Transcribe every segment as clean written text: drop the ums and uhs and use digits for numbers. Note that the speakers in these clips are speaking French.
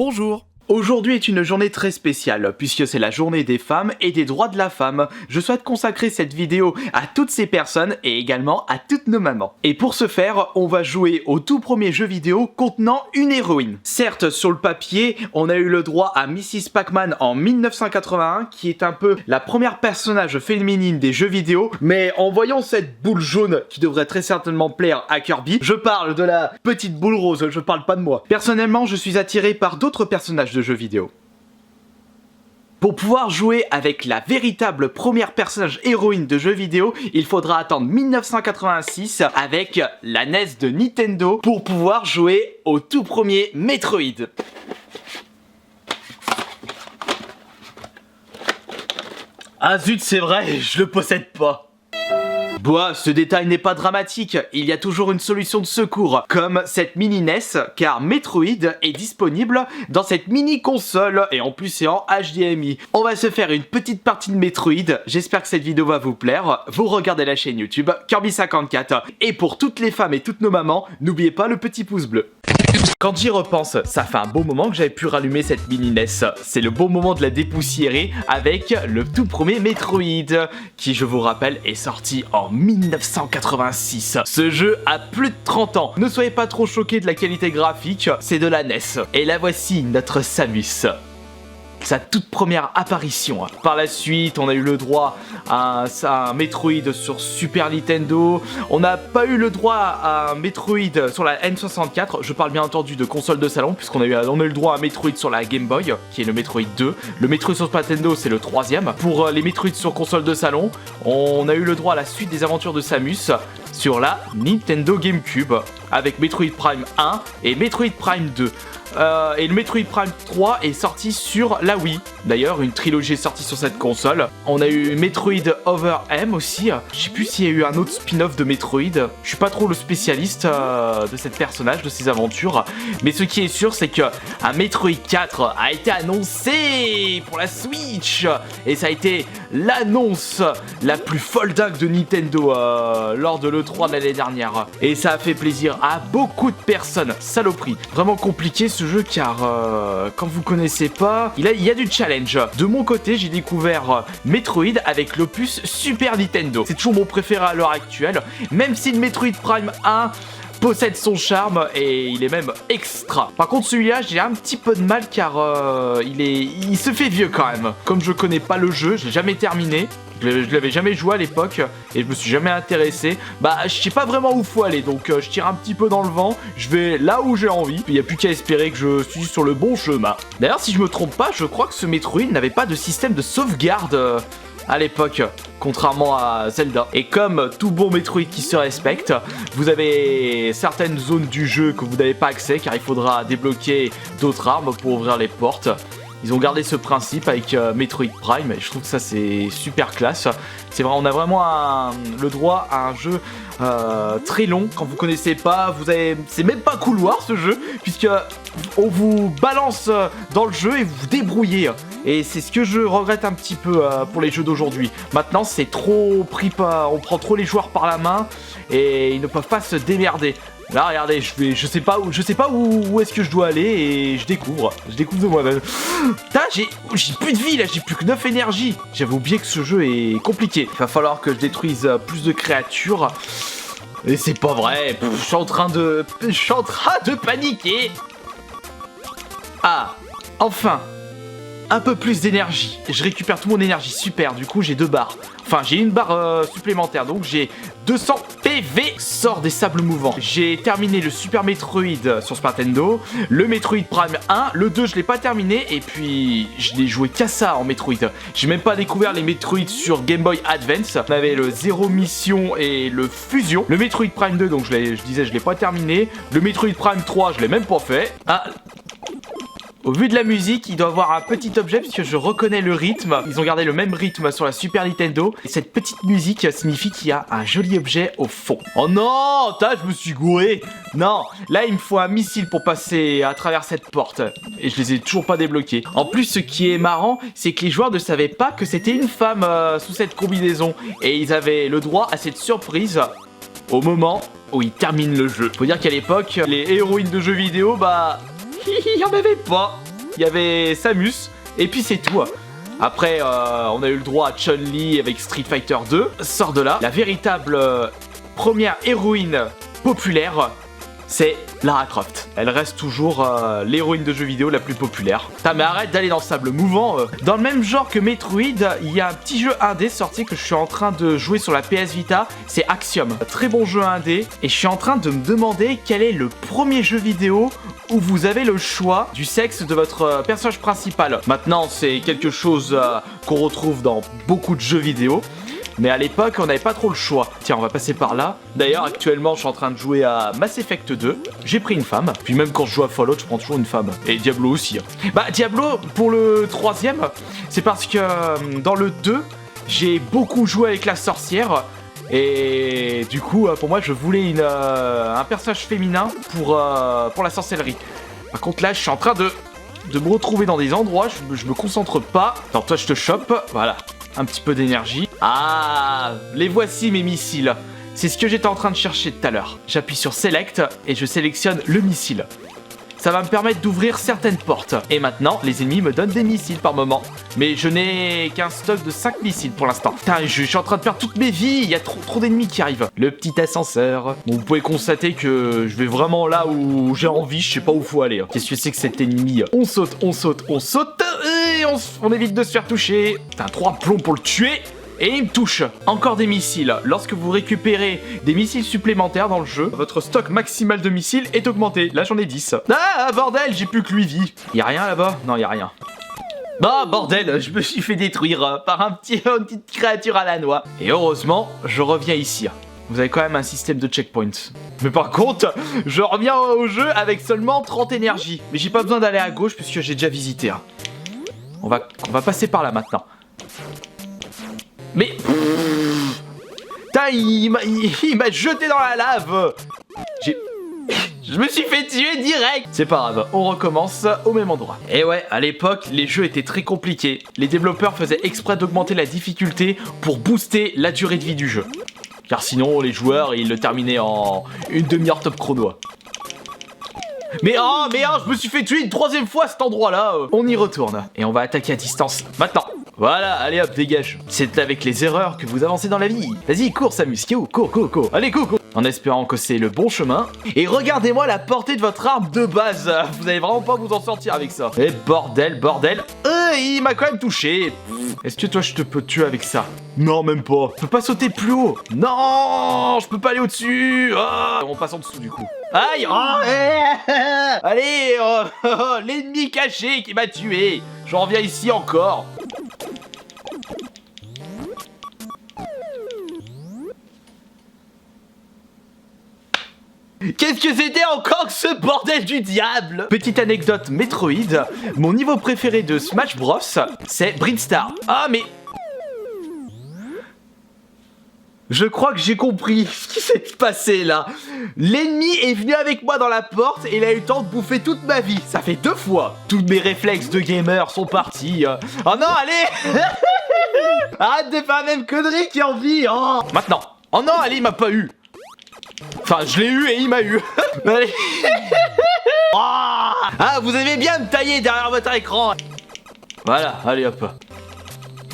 Bonjour. Aujourd'hui est une journée très spéciale, puisque c'est la journée des femmes et des droits de la femme. Je souhaite consacrer cette vidéo à toutes ces personnes et également à toutes nos mamans. Et pour ce faire, on va jouer au tout premier jeu vidéo contenant une héroïne. Certes, sur le papier, on a eu le droit à Mrs. Pac-Man en 1981, qui est un peu la première personnage féminine des jeux vidéo, mais en voyant cette boule jaune qui devrait très certainement plaire à Kirby, je parle de la petite boule rose, je parle pas de moi. Personnellement, je suis attiré par d'autres personnages de jeux vidéo. Pour pouvoir jouer avec la véritable première personnage héroïne de jeux vidéo, il faudra attendre 1986 avec la NES de Nintendo pour pouvoir jouer au tout premier Metroid. Ah zut, c'est vrai, je le possède pas. Bois, ce détail n'est pas dramatique, il y a toujours une solution de secours, comme cette mini NES, car Metroid est disponible dans cette mini console, et en plus c'est en HDMI. On va se faire une petite partie de Metroid, j'espère que cette vidéo va vous plaire, vous regardez la chaîne YouTube Kirby54, et pour toutes les femmes et toutes nos mamans, n'oubliez pas le petit pouce bleu. Quand j'y repense, ça fait un bon moment que j'avais pu rallumer cette mini NES. C'est le bon moment de la dépoussiérer avec le tout premier Metroid, qui je vous rappelle est sorti en 1986. Ce jeu a plus de 30 ans. Ne soyez pas trop choqués de la qualité graphique, c'est de la NES. Et la voici, notre Samus. Sa toute première apparition. Par la suite, on a eu le droit à un Metroid sur Super Nintendo. On n'a pas eu le droit à un Metroid sur la N64. Je parle bien entendu de console de salon, puisqu'on a eu le droit à un Metroid sur la Game Boy, qui est le Metroid 2. Le Metroid sur Super Nintendo, c'est le troisième. Pour les Metroid sur console de salon, on a eu le droit à la suite des aventures de Samus sur la Nintendo GameCube, avec Metroid Prime 1 et Metroid Prime 2. Et le Metroid Prime 3 est sorti sur la Wii. D'ailleurs, une trilogie est sortie sur cette console. On a eu Metroid Other M aussi. Je sais plus s'il y a eu un autre spin-off de Metroid. Je suis pas trop le spécialiste de cette personnage, de ses aventures. Mais ce qui est sûr, c'est que un Metroid 4 a été annoncé pour la Switch. Et ça a été l'annonce la plus folle dingue de Nintendo lors de l'E3 de l'année dernière. Et ça a fait plaisir à beaucoup de personnes. Saloperie. Vraiment compliqué ce jeu, car quand vous connaissez pas, il y a du challenge. De mon côté, j'ai découvert Metroid avec l'opus Super Nintendo. C'est toujours mon préféré à l'heure actuelle, même si le Metroid Prime 1 possède son charme et il est même extra. Par contre, celui-là, j'ai un petit peu de mal, car il se fait vieux quand même. Comme je connais pas le jeu, je l'ai jamais terminé. Je l'avais jamais joué à l'époque et je me suis jamais intéressé. Bah, je sais pas vraiment où faut aller, donc je tire un petit peu dans le vent. Je vais là où j'ai envie. Il n'y a plus qu'à espérer que je suis sur le bon chemin. D'ailleurs, si je me trompe pas, je crois que ce Metroid n'avait pas de système de sauvegarde à l'époque, contrairement à Zelda. Et comme tout bon Metroid qui se respecte, vous avez certaines zones du jeu que vous n'avez pas accès, car il faudra débloquer d'autres armes pour ouvrir les portes. Ils ont gardé ce principe avec Metroid Prime et je trouve que ça c'est super classe. C'est vrai, on a vraiment le droit à un jeu très long. Quand vous connaissez pas, c'est même pas couloir ce jeu, puisque on vous balance dans le jeu et vous vous débrouillez. Et c'est ce que je regrette un petit peu pour les jeux d'aujourd'hui. Maintenant, c'est trop pris par, on prend trop les joueurs par la main et ils ne peuvent pas se démerder. Là, regardez, je sais pas où est-ce que je dois aller et je découvre de moi-même. Putain, j'ai plus de vie là, j'ai plus que 9 énergies. J'avais oublié que ce jeu est compliqué. Il va falloir que je détruise plus de créatures. Et c'est pas vrai, je suis en train de paniquer. Ah, enfin, un peu plus d'énergie. Je récupère toute mon énergie, super, du coup j'ai 2 barres. Enfin, j'ai une barre supplémentaire, donc j'ai 200 PV. Sort des sables mouvants. J'ai terminé le Super Metroid sur Super Nintendo, le Metroid Prime 1, le 2 je l'ai pas terminé, et puis je n'ai joué qu'à ça en Metroid. J'ai même pas découvert les Metroid sur Game Boy Advance. On avait le Zero Mission et le Fusion. Le Metroid Prime 2, donc je disais je l'ai pas terminé. Le Metroid Prime 3, je l'ai même pas fait. Ah, au vu de la musique, il doit avoir un petit objet puisque je reconnais le rythme. Ils ont gardé le même rythme sur la Super Nintendo. Et cette petite musique signifie qu'il y a un joli objet au fond. Oh non, je me suis gouré. Non, là il me faut un missile pour passer à travers cette porte. Et je les ai toujours pas débloqués. En plus, ce qui est marrant, c'est que les joueurs ne savaient pas que c'était une femme sous cette combinaison. Et ils avaient le droit à cette surprise au moment où ils terminent le jeu. Faut dire qu'à l'époque, les héroïnes de jeux vidéo, bah... il y en avait pas. il y avait Samus, et puis c'est tout. Après, on a eu le droit à Chun-Li avec Street Fighter 2. Sort de là. La véritable première héroïne populaire, c'est Lara Croft. Elle reste toujours l'héroïne de jeux vidéo la plus populaire. Putain, mais arrête d'aller dans le sable mouvant. Dans le même genre que Metroid, il y a un petit jeu indé sorti que je suis en train de jouer sur la PS Vita. C'est Axiom. Très bon jeu indé. Et je suis en train de me demander quel est le premier jeu vidéo où vous avez le choix du sexe de votre personnage principal. Maintenant, c'est quelque chose qu'on retrouve dans beaucoup de jeux vidéo. Mais à l'époque, on n'avait pas trop le choix. Tiens, on va passer par là. D'ailleurs, actuellement, je suis en train de jouer à Mass Effect 2. J'ai pris une femme. Puis même quand je joue à Fallout, je prends toujours une femme. Et Diablo aussi. Bah, Diablo, pour le 3e, c'est parce que dans le 2, j'ai beaucoup joué avec la sorcière. Et du coup, pour moi, je voulais un personnage féminin pour la sorcellerie. Par contre, là, je suis en train de me retrouver dans des endroits. Je me concentre pas. Attends, toi, je te chope. Voilà. Un petit peu d'énergie. Ah, les voici mes missiles. C'est ce que j'étais en train de chercher tout à l'heure. J'appuie sur Select et je sélectionne le missile. Ça va me permettre d'ouvrir certaines portes. Et maintenant, les ennemis me donnent des missiles par moment. Mais je n'ai qu'un stock de 5 missiles pour l'instant. Putain, je suis en train de perdre toutes mes vies. Il y a trop d'ennemis qui arrivent. Le petit ascenseur. Bon, vous pouvez constater que je vais vraiment là où j'ai envie. Je sais pas où faut aller. Qu'est-ce que c'est que cet ennemi? On saute, on saute, on saute. Et on évite de se faire toucher. Putain, 3 plombs pour le tuer. Et il me touche. Encore des missiles. Lorsque vous récupérez des missiles supplémentaires dans le jeu, votre stock maximal de missiles est augmenté. Là, j'en ai 10. Ah, bordel, j'ai plus que 8 vies. Y'a rien là-bas? Non, y'a rien. Bah, bordel, je me suis fait détruire par une petite créature à la noix. Et heureusement, je reviens ici. Vous avez quand même un système de checkpoint. Mais par contre, je reviens au jeu avec seulement 30 énergies. Mais j'ai pas besoin d'aller à gauche puisque j'ai déjà visité. On va passer par là maintenant. Mais... Putain, il m'a jeté dans la lave. Je me suis fait tuer direct. C'est pas grave, on recommence au même endroit. Et ouais, à l'époque, les jeux étaient très compliqués. Les développeurs faisaient exprès d'augmenter la difficulté pour booster la durée de vie du jeu. Car sinon, les joueurs, ils le terminaient en une demi-heure top chrono. Mais je me suis fait tuer une 3e fois à cet endroit-là. On y retourne. Et on va attaquer à distance maintenant. Voilà, allez hop, dégage. C'est avec les erreurs que vous avancez dans la vie. Vas-y, cours Samus, cours. Allez, cours. En espérant que c'est le bon chemin. Et regardez-moi la portée de votre arme de base. Vous allez vraiment pas vous en sortir avec ça. Et bordel. Il m'a quand même touché. Est-ce que toi je te peux tuer avec ça? Non, même pas. Je peux pas sauter plus haut. Non, je peux pas aller au-dessus. On passe en dessous du coup. Aïe. Allez, l'ennemi caché qui m'a tué. J'en reviens ici encore. Qu'est-ce que c'était encore que ce bordel du diable? Petite anecdote Metroid, mon niveau préféré de Smash Bros, c'est Brinstar. Ah mais... Je crois que j'ai compris ce qui s'est passé là. L'ennemi est venu avec moi dans la porte et il a eu le temps de bouffer toute ma vie. Ça fait 2 fois. Tous mes réflexes de gamer sont partis. Oh non, allez. Arrête de faire la même connerie qui en vit. Oh. Maintenant. Oh non, allez, il m'a pas eu. Enfin, je l'ai eu et il m'a eu. Allez. Ah, vous aimez bien me tailler derrière votre écran. Voilà, allez hop.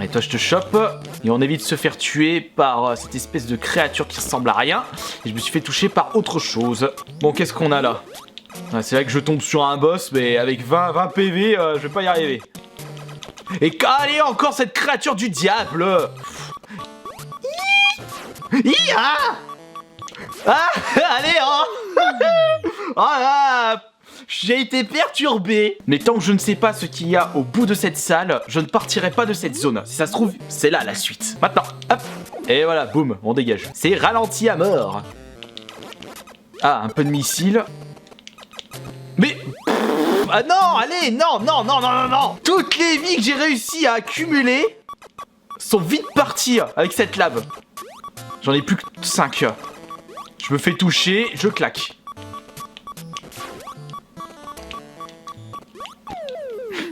Et toi je te chope. Et on évite de se faire tuer par cette espèce de créature qui ressemble à rien. Et je me suis fait toucher par autre chose. Bon, qu'est-ce qu'on a là? C'est vrai que je tombe sur un boss, mais avec 20 PV, je vais pas y arriver. Et allez, encore cette créature du diable. Allez, oh là, j'ai été perturbé. Mais tant que je ne sais pas ce qu'il y a au bout de cette salle, je ne partirai pas de cette zone. Si ça se trouve, c'est là la suite. Maintenant, hop. Et voilà, boum, on dégage. C'est ralenti à mort. Ah, un peu de missile. Mais... Ah non, allez, non. Toutes les vies que j'ai réussi à accumuler sont vite parties avec cette lave. J'en ai plus que 5. Je me fais toucher, je claque.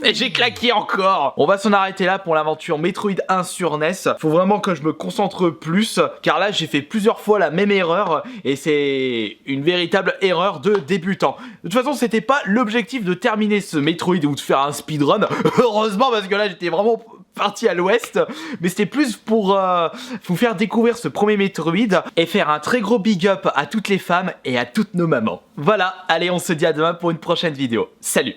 Et j'ai claqué encore. On va s'en arrêter là pour l'aventure Metroid 1 sur NES. Faut vraiment que je me concentre plus, car là j'ai fait plusieurs fois la même erreur et c'est une véritable erreur de débutant. De toute façon, c'était pas l'objectif de terminer ce Metroid ou de faire un speedrun. Heureusement, parce que là j'étais vraiment parti à l'ouest, mais c'était plus pour vous faire découvrir ce premier Metroid et faire un très gros big up à toutes les femmes et à toutes nos mamans. Voilà, allez, on se dit à demain pour une prochaine vidéo. Salut!